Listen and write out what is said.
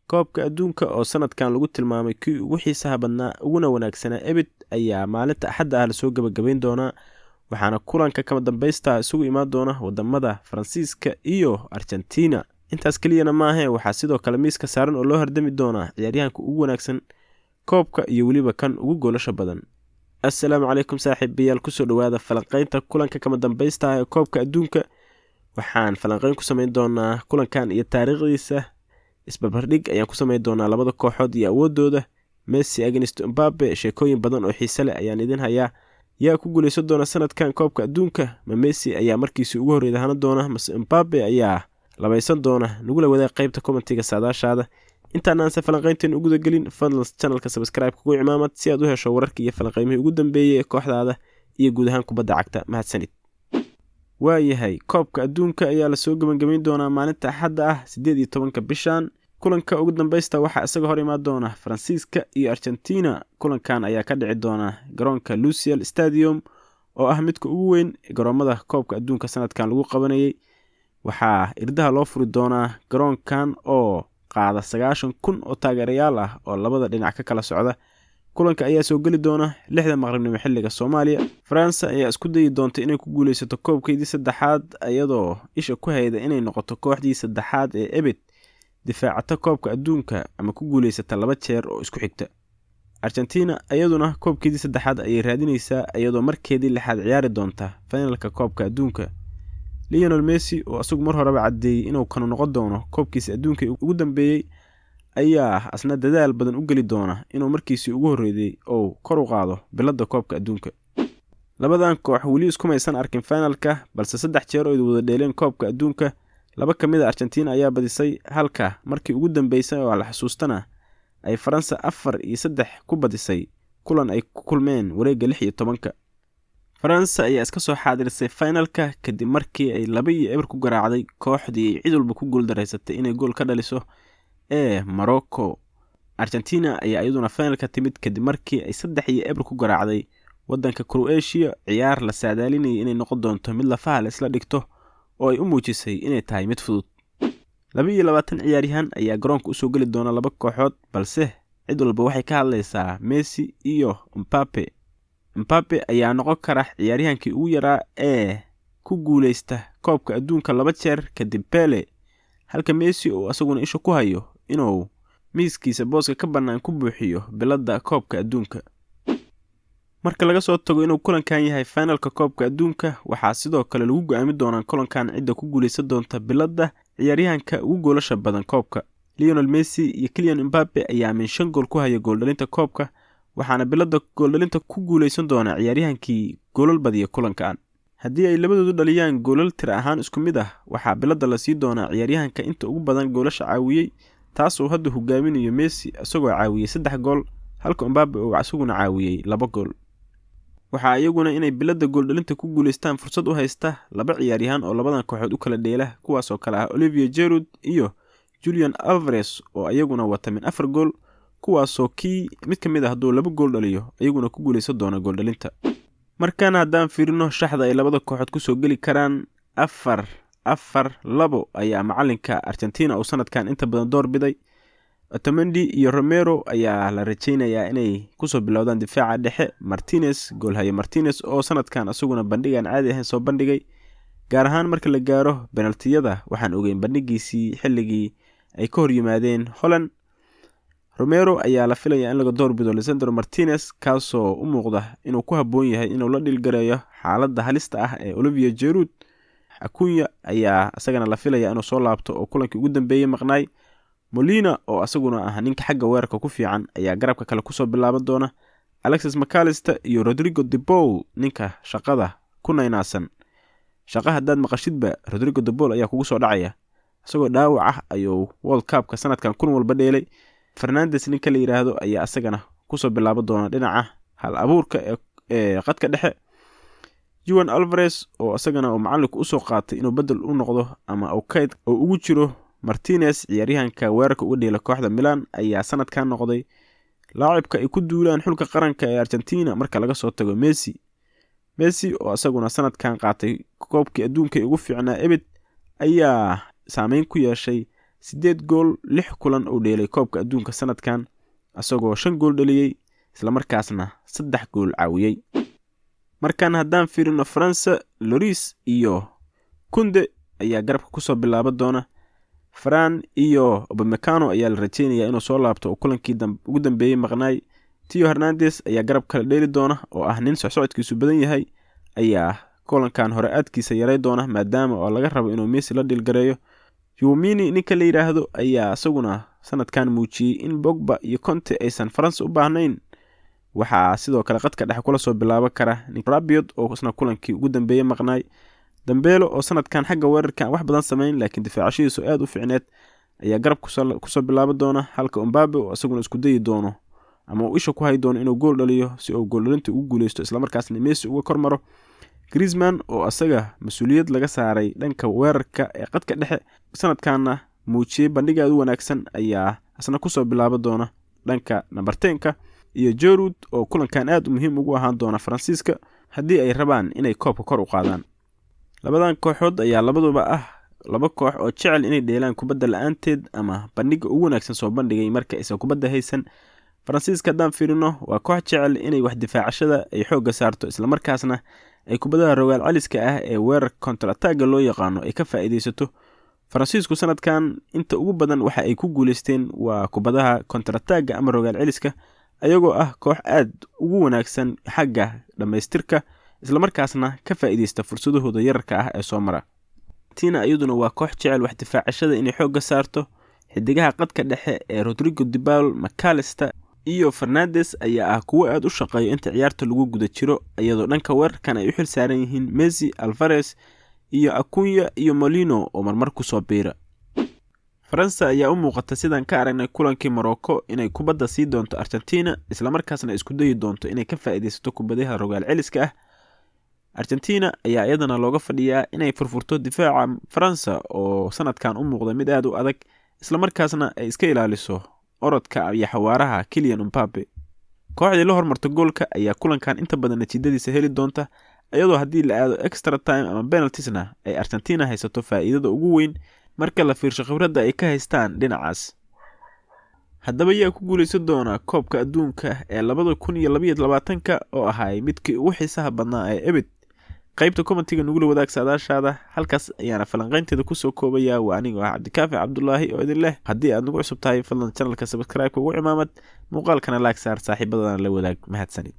koobka adduunka oo sanadkan lagu tilmaamay kii ugu xiisaha badnaa uguna wanaagsanaa ebid ayaa maalinta axadda ah lasoo gabagabayn doonaa waxaana kulanka kama dambaysta isugu imaan doona wadamada Faransiiska iyo Argentina. intaas keliyana maahe waxaa sidoo kale miiska saaran oo loo hardami doonaa ciyaaryahanka ugu wanaagsan koobka iyo weliba kan ugu goolasha badan. assalaamu calaykum saaxiibayaal, kusoo dhawaada falanqaynta kulanka kama dambaysta ee koobka adduunka. waxaan falanqayn ku samayn doonaa kulankan iyo taariikhdiisa. isbarbardhig ayaan ku samayn doonaa labada kooxood iyo awoodooda. Messi against Mbappe, sheekooyin badan oo xiiso leh ayaan idin hayaa. yaa ku guuleysan doona sanadkan koobka adduunka? ma Messi ayaa markiisii ugu horreeyay hana doona mase Mbappe ayaa labaysan doona? nagula wadaag qaybta commentiga saadaashaada. intaanaan falanqaynteen ugu dagelin fadlan channelka subscribe kugu cimaamad si aad u hesho wararka iyo falanqaymihii ugu dambeeyay ee kooxdaada iyo guud ahaan kubadda cagta. mahadsanid. waayahay, koobka adduunka ayaa lasoo gabagabayn doonaa maalinta axadda ah 18 bishan. kulanka ugu dambaysta waxaa isaga hor imaan doona Faransiiska iyo Argentina. kulankan ayaa ka dhici doona garoonka Lusail Stadium oo ah midka ugu weyn garoomada koobka adduunka sanadkan lagu qabanayay. waxaa irdaha loo furi doonaa garoonkan oo qaada 90,000 oo taageerayaal ah oo labada dhinac ka kala socda. kulanka ayaa soo geli doona 6 maqribnimo xilliga Soomaaliya. France ayaa isku dayi doonta inay ku guuleysato koobkeedii saddexaad iyadoo isha ku hayda inay noqoto kooxdii saddexaad ee ebed difaacata koobka adduunka ama ku guuleysata 2 jeer oo isku xigta. Argentina iyaduna koobkeedii saddexaad ayay raadinaysaa iyadoo markeedii lixaad ciyaari doonta finalka koobka adduunka. Lionel Messi oo asagu mar horeba cadeeyay inuu kanu noqon doono koobkiisa adduunka ugu dambeeyay ayaa asna dadaal badan u gali doona inuu markiisii ugu horreeyay oo kor u qaado biladda koobka adduunka. labadan koox weli isku maysan arkin finalka, balse 3 jeer oo ay wada dheeleen koobka adduunka. 2 kamid ah Argentina ayaa badisay, halka markii ugu dambeysay oo la xasuustana ay Faransa 4-3 ku badisay kulan ay ku kulmeen wareegga 16. Faransa ayaa iska soo xaadirisay finalka kadib markii ay 2-0 ku garaacday kooxdii cid walba ku guuldareysatay inay gool ka dhaliso ee Morocco. Argentina ayaa iyaduna finalka timid kadib markii ay 3-0 ku garaacday wadanka Croatia, ciyaar la saadaalinayay inay noqon doonto mid lafaha la isla dhigto oo ay u muujisay inay tahay mid fudud. 22 ciyaaryahan ayaa garoonka u soo gali doona 2 kooxood, balse cid walba waxay ka hadlaysaa Messi iyo Mbappe. Mbappe ayaa noqon kara ciyaaryahankii ugu yaraa ee ku guuleysta koobka adduunka 2 jeer kadib Pele, halka Messi oo asaguna isha ku hayo inuu miiskiisa booska ka bannaan ku buuxiyo biladda koobka adduunka. marka laga soo tago inuu kulankan yahay finalka koobka adduunka, waxaa sidoo kale lagu go'aami doonaa kulankan cidda ku guuleysan doonta biladda ciyaaryahanka ugu goolasha badan koobka. Lionel Messi iyo Kylian Mbappe ayaa min 5 gool ku haya gooldhalinta koobka, waxaana biladda gooldhalinta ku guuleysan doona ciyaaryahankii goolal badiya kulankan. haddii ay labadoodu dhaliyaan goolal tiro ahaan isku mid ah, waxaa biladda la sii doonaa ciyaaryahanka inta ugu badan goolasha caawiyay, taasoo hadda hogaaminayo Messi isagoo caawiyay 3 gool, halka Mbappe uu asaguna caawiyay 2 gool. waxaa iyaguna inay biladda gooldhalinta ku guuleystaan fursad u haysta 2 ciyaaryahan oo labadan kooxood u kala dheela, kuwaas oo kala ah Olivier Giroud iyo Julian Alvarez oo iyaguna wata min 4 gool, kuwaasoo mid kamid ah hadduu 2 gool dhaliyo iyaguna ku guuleysan doona gooldhalinta. markaan haddaan fiirino shaxda ay labada kooxood ku soo geli karaan 4-4-2 ayaa macalinka Argentina uu sanadkan inta badan door biday. Otamendi iyo Romero ayaa la rajaynayaa inay ku soo bilowdaan difaaca dhexe. Martinez, goolhaye Martinez oo sanadkan asaguna bandhigan caadi ahayn soo bandhigay, gaar ahaan marka la gaaro penaltiyada. waxaan ogeyn bandhigiisii xilligii ay ka hor yimaadeen Holland. Romero ayaa la filayaa in laga door bido Lisandro Martinez, kaasoo u muuqda inuu ku habboon yahay inuu la dhilgareeyo xaaladda halista ah ee Olivier Giroud. Acuna ayaa asagana la filayaa inuu soo laabto oo kulankii ugu dambeeyay maqnaay. Molina oo asaguna ah ninka xagga weerarka ku fiican ayaa garabka kale ku soo bilaaban doona. Alexis McAllister iyo Rodrigo de Paul, ninka shaqada ku naynaasan. shaqa haddaad maqashidba Rodrigo de Paul ayaa kugu soo dhacaya, isagoo dhaawac ah ayuu World Cup-ka sanadkan kun walba dheelay. Fernandes ninka la yiraahdo ayaa asagana ku soo bilaaban doona dhinaca hal abuurka ee qadka dhexe. Juan Alvarez oo asagana uu macalinku u soo qaatay inuu bedel u noqdo ama uu kayd oo ugu jiro Martinez, ciyaaryahanka weerarka uga dheela kooxda Milan, ayaa sanadkan noqday laacibka ay ku duulaan xulka qaranka ee Argentina marka laga soo tago Messi oo asaguna sanadkan qaatay koobkii adduunka ugu fiicnaa ebed ayaa saameyn ku yeeshay 8 gool 6 kulan uu dheelay koobka adduunka sanadkan asagoo 5 gool dhaliyay isla markaasna 3 gool caawiyay. markaan haddaan fiirino France, Lloris iyo Kunde ayaa garabka ku soo bilaaban doona. Fran iyo Upamecano ayaa la rajeynayaa inuu soo laabto oo kulankii ugu dambeeyay maqnaay. Theo Hernandez ayaa garab kala dheeli doona oo ah nin socodkiisu badan yahay ayaa kulankan hore aadkiisa yaray doona maadaama oo laga rabo inuu Messi la dhilgareeyo. Yumini ninka la yiraahdo ayaa asaguna sanadkan muujiyay in Pogba iyo Conte aysan France u baahnayn. waxaa sidoo kale qadka dhexe kula soo bilaaban kara Rabiot oo isna kulankii ugu dambeeyay maqnaay. Dembele oo sanadkan xagga weerarka wax badan sameyn laakiin difaacashiisu aad u fiicneed ayaa garab ku soo bilaaban doona halka Mbappe oo asaguna isku dayi doono ama uu isha ku hay doono inuu gool dhaliyo si uu gool dhalinta ugu guuleysto isla markaasna Messi uga kormaro. Griezmann oo asaga mas'uuliyad laga saaray dhanka weerarka ee qadka dhexe sanadkanna muujiyay bandhig aad u wanaagsan ayaa asna ku soo bilaaban doona dhanka number 10ka iyo Giroud oo kulankan aad muhiim ugu ahaan doona Faransiiska haddii ay rabaan inay koobka kor u qaadaan. labadan kooxood ayaa labaduba ah laba koox oo jecel inay dheelaan kubadda la'aanteed ama bandhiga ugu wanaagsan soo bandhigay marka aysan kubadda haysan. Faransiiska haddaan fiirino waa koox jecel inay wax difaacashada ay xoogga saarto isla markaasna ay kubadaha rogaal celiska ah ee weerar counter attack loo yaqaano ay ka faa'iideysato. Faransiisku sanadkan inta ugu badan waxa ay ku guuleysteen waa kubadaha counter attack ama rogaal celiska ayagoo ah koox aad ugu wanaagsan xagga dhameystirka isla markaasna ka faa'iideysta fursadahooda yararka ah ee soo mara. Argentina ayaduna waa koox jecel wax difaacashada inay xoogga saarto. xidigaha qadka dhexe ee Rodrigo de Paul, McAllister iyo Fernandes ayaa ah kuwa aad u shaqeeya inta ciyaarta lagu guda jiro iyadoo dhanka weerarkan ay u xil saaran yihiin Messi, Alvarez iyo Acuna iyo Molino oo marmar ku soo biira. France ayaa u muuqata sidaan ka aragnay kulankii Morocco inay kubadda sii doonto Argentina isla markaasna isku dayi doonto inay ka faa'iideysato kubadaha rogaal celiska ah. Argentina ayaa iyadana looga fadhiyaa inay furfurto difaaca France oo sanadkan u muuqda mid aad u adag isla markaasna ay iska ilaaliso orodka iyo xawaaraha Kylian Mbappe. kooxdii la hormarta goolka ayaa kulankan inta badan natiijadiisa heli doonta iyadoo haddii la aado extra time ama penaltiesna ay Argentina haysato faa'iidada ugu weyn marka la fiirsho khibradda ay ka haystaan dhinacaas. haddaba yaa ku guuleysan doona koobka adduunka ee 2022 oo ahaa midkii ugu xiisaha badnaa ee ebed. qaybta commentiga nugula wadaag saadaashaada halkaas ayaana falanqaynteeda ku soo koobaya waa aniga Cabdikaafi Cabdullaahi oo idin leh haddii aad nagu cusub tahay fadlan channelka subscribe ugu cimaamad muuqaalkana like saar saaxiibadana la wadaag mahadsanid.